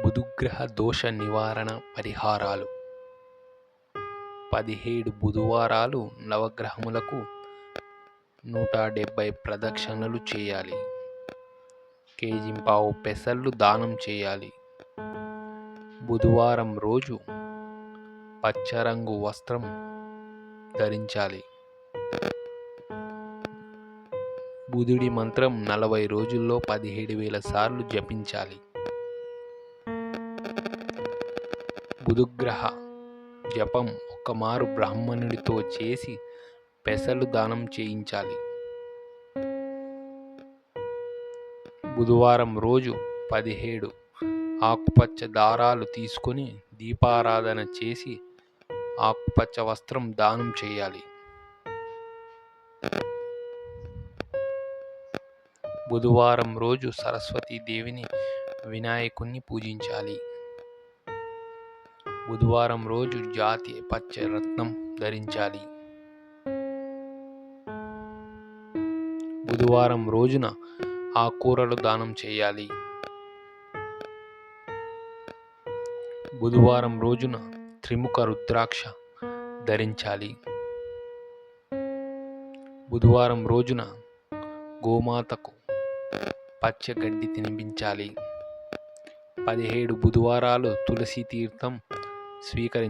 బుధగ్రహ దోష నివారణ పరిహారాలు. 17 బుధవారాలు నవగ్రహములకు 170 ప్రదక్షిణలు చేయాలి. కేజింపావు పెసళ్ళు దానం చేయాలి. బుధవారం రోజు పచ్చరంగు వస్త్రం ధరించాలి. బుధుడి మంత్రం 40 రోజుల్లో 17,000 సార్లు జపించాలి. బుధగ్రహ జపం ఒక్కమారు బ్రాహ్మణుడితో చేసి పెసలు దానం చేయించాలి. బుధవారం రోజు 17 ఆకుపచ్చ దారాలు తీసుకొని దీపారాధన చేసి ఆకుపచ్చ వస్త్రం దానం చేయాలి. బుధవారం రోజు సరస్వతీదేవిని వినాయకుణ్ణి పూజించాలి. బుధవారం రోజు జాతీయ పచ్చ రత్నం ధరించాలి. బుధవారం రోజున ఆకుకూరలు దానం చేయాలి. బుధవారం రోజున త్రిముఖ రుద్రాక్ష ధరించాలి. బుధవారం రోజున గోమాతకు పచ్చ గడ్డి తినిపించాలి. 17 బుధవారాలు తులసి తీర్థం స్వీకరించాలి.